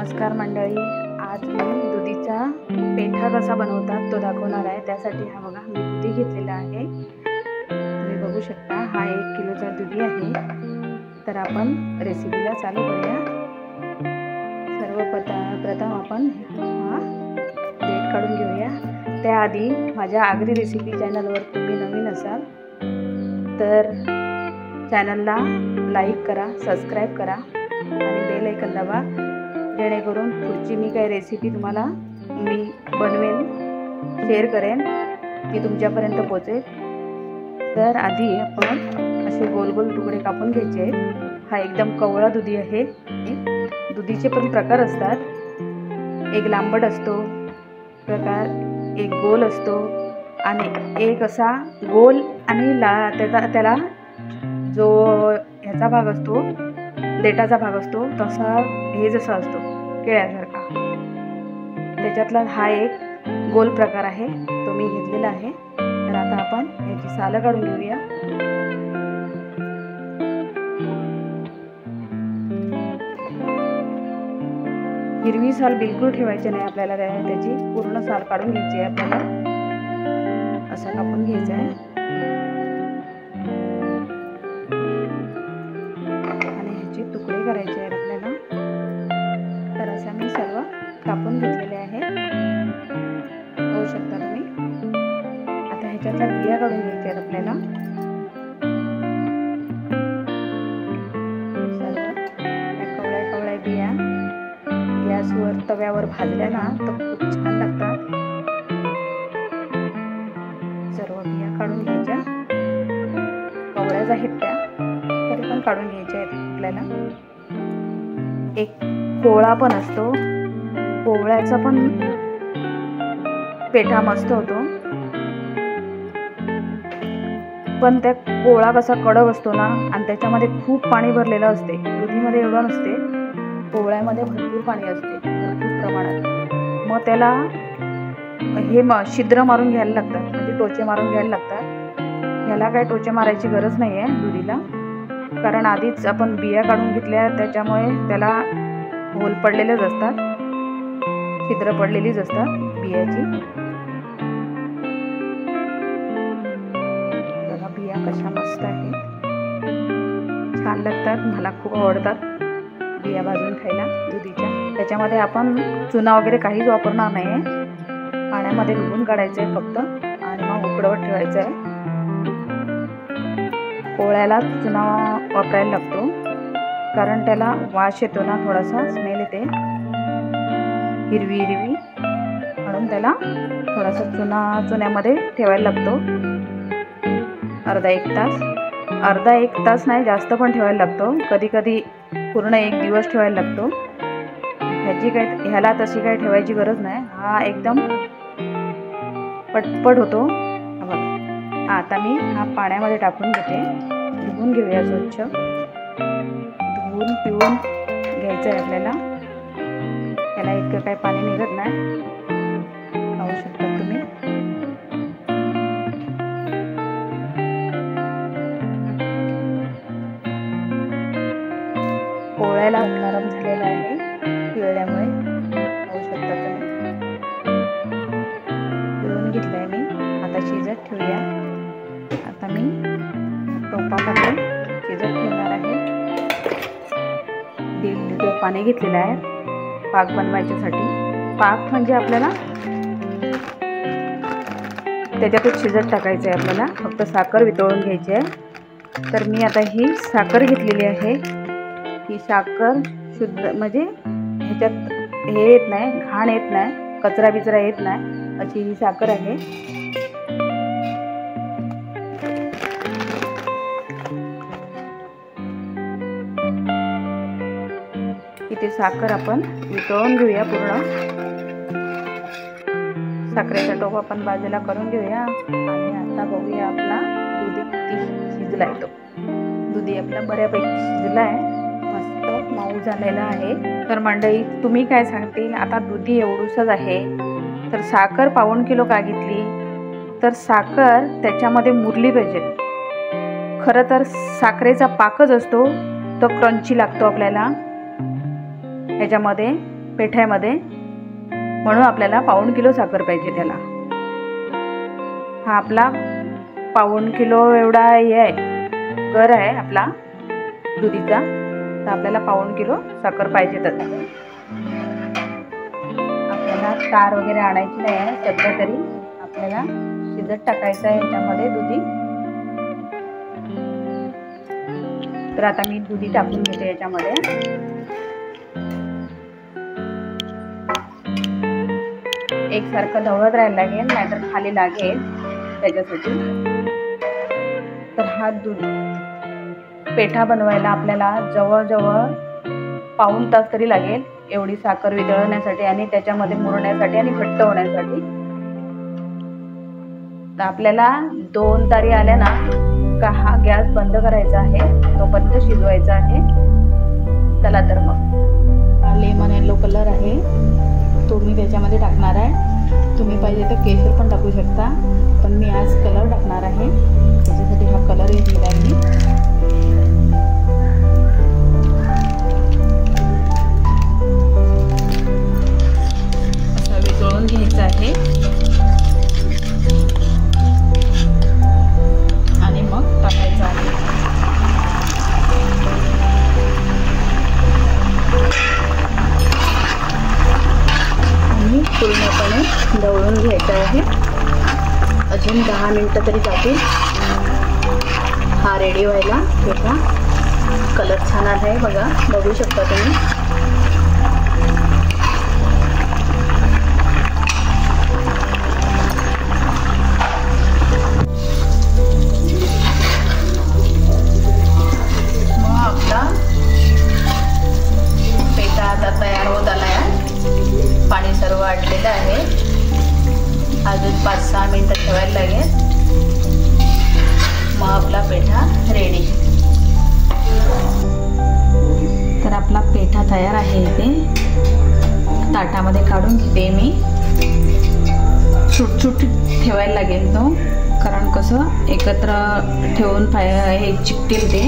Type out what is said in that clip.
नमस्कार मंडळी, आज मी दुधीचा पेठा कसा बनवतात तो दाखवणार आहे। त्यासाठी हा बघा मी दुधी घेतलेला आहे, तुम्ही बघू शकता। हा 1 किलोचा दुधी आहे। तर आपण रेसिपीला चालू करूया। सर्वप्रथम आपण हा डेट काढून घेऊया। त्याआधी माझ्या आगरी रेसिपी चॅनलवर तुम्ही नवीन असाल तर चॅनलला लाईक करा, सबस्क्राइब करा आणि बेल आयकॉन दाबा, जेणेकरून पुढची मी काही रेसिपी तुम्हाला मी बनवेन, शेअर करेन, ती तुमच्यापर्यंत पोहोचेल। तर आधी आपण असे गोल गोल तुकडे कापून घ्यायचे आहेत। हा एकदम कवळा दुधी आहे। दुधीचे पण प्रकार असतात, एक लांबट असतो प्रकार, एक गोल असतो आणि एक असा गोल आणि त्याला जो ह्याचा भाग असतो, देठाचा भाग असतो, तसा हे जसा असतो केळ्यासारखा, त्याच्यातला हा एक गोल प्रकार आहे, तो मी घेतलेला आहे। तर आता आपण याची सालं काढून घेऊया। हिरवी साल बिलकुल ठेवायची नाही आपल्याला, त्याची पूर्ण साल काढून घ्यायची आहे आपल्याला। असं कापून घ्यायचं आहे आणि ह्याचे तुकडे करायचे आहेत आपल्याला। तर असं मी सर्व कापून घेतलेले आहे, बघू शकता तुम्ही। आता ह्याच्यातल्या बिया काढून घ्यायच्या आहेत आपल्याला। सर्व कवळ्या बिया गॅसवर तव्यावर भाजल्या ना तर खूप छान लागतात। सर्व बिया काढून घ्यायच्या, कवळ्याच आहेत त्या, तरी पण काढून घ्यायच्या आहेत आपल्याला। एक कोवळा पण असतो, कोवळ्याचा पण पेठा मस्त होतो, पण त्या कोवळा कसा कडक असतो ना आणि त्याच्यामध्ये खूप पाणी भरलेलं असते। दुधीमध्ये एवढं नसते, कोवळ्यामध्ये भरपूर पाणी असते, भरपूर प्रमाणात। मग त्याला हे छिद्र मारून घ्यायला लागतात, म्हणजे टोचे मारून घ्यायला लागतात। ह्याला काय टोचे मारायची गरज नाही आहे दुधीला, कारण आधीच आपण बिया काढून घेतल्या, त्याच्यामुळे त्याला होल पडलेलेच असतात, छिद्र पडलेलीच असतात बियाची। बघा बिया कशा मस्त आहेत, छान लागतात, मला खूप आवडतात बिया भाजून खायला दुधीच्या। त्याच्यामध्ये आपण चुना वगैरे काहीच वापरणार नाही आहे, पाण्यामध्ये धुवून काढायचं आहे फक्त आणि मग उकडवत ठेवायचं आहे। कोवळ्याला चुना वापरायला लागतो, कारण त्याला वास येतो ना, थोडासा स्मेल येते हिरवी हिरवी, म्हणून त्याला थोडासा चुन्यामध्ये ठेवायला लागतो। अर्धा एक तास नाही, जास्त पण ठेवायला लागतो, कधी कधी पूर्ण 1 दिवस ठेवायला लागतो। ह्याला तशी काही ठेवायची गरज नाही, हा एकदम पटपट होतो। आता मी हा पाण्यामध्ये टाकून घेते, धुवून घेऊया स्वच्छ, धुवून पिळून घ्यायचं आहे आपल्याला। त्याला इतकं काही पाणी निघत नाही, पाहू शकता तुम्ही। कोवळ्याला नरम झालेला आहे पिळल्यामुळे, पाहू शकता तुम्ही। पिळून घेतलंय मी, आता शिजत ठेवूया। आता मी टोपामध्ये शिजत ठेवणार आहे। 1.5 लिटर पाणी घेतलेलं आहे पाक बनवायच्यासाठी। पाक म्हणजे आपल्याला त्याच्यातच शिजत टाकायचं आहे आपल्याला, फक्त साखर वितळून घ्यायची आहे। तर मी आता ही साखर घेतलेली आहे, ही साखर शुद्ध, म्हणजे ह्याच्यात हे येत नाही, घाण येत नाही, कचरा बिचरा येत नाही, अशी ही साखर आहे। इथे साखर आपण वितळून घेऊया पूर्ण, साखरेचा टोप आपण बाजूला करून घेऊया। आणि आता बघूया आपला दुधी किती शिजला आहे। तो दुधी आपला बऱ्यापैकी शिजला आहे, मस्त मऊ झालेला आहे। तर मंडळी तुम्ही काय सांगतील, आता दुधी एवढूसच आहे तर साखर 1.25 किलो का घेतली, तर साखर त्याच्यामध्ये मुरली पाहिजे। खरं तर साखरेचा पाकच असतो तो क्रंची लागतो आपल्याला ह्याच्यामध्ये, पेठ्यामध्ये, म्हणून आपल्याला पाऊण किलो साखर पाहिजे त्याला. हा आपला पाऊण किलो एवढा हे आहे, गर आहे आपला दुधीचा, तर आपल्याला पाऊण किलो साखर पाहिजेतच. आपल्याला तार वगैरे आणायची नाही आहे, सध्या तरी आपल्याला शिजत टाकायचं आहे याच्यामध्ये दुधी. तर आता मी दुधी टाकून घेते याच्यामध्ये. एकसारखं ढवळत राहायला लागेल, नाहीतर खाली लागेल त्याच्यासाठी. तर हा दूध पेठा बनवायला आपल्याला जवळजवळ पाऊण तास तरी लागेल, एवढी साखर वितळवण्यासाठी आणि त्याच्यामध्ये मुरण्यासाठी आणि घट्ट होण्यासाठी. तर आपल्याला 2 तारी आल्या ना का हा गॅस बंद करायचा आहे, तोपर्यंत शिजवायचा आहे. चला तर मग हा लेमन येलो कलर आहे तो मी त्याच्यामध्ये टाकणार आहे. तुम्ही पाहिजे तर केशर पण टाकू शकता, पण मी आज कलर टाकणार आहे, त्याच्यासाठी हा कलर घेतलेला आहे मी. असं वितळून घ्यायचं आहे आणि मग टाकायचं आहे. आणि पूर्णपणे ढवळून घ्यायचं आहे. अजून 10 मिनिटं तरी जातील हा रेडी व्हायला. पेठा कलर छान आहे बघा, बघू शकता तुम्ही. मग आपला पेठा आता तयार होत आला आहे. पाणी सर्व आटलेलं आहे. अजून 5-6 मिनिटं ठेवायला लागेल, मग आपला पेठा रेडी. तर आपला पेठा तयार आहे. इथे ताटामध्ये काढून घेते मी. सुटसुट ठेवायला लागेल तो, कारण कसं एकत्र ठेवून हे चिकटेल ते.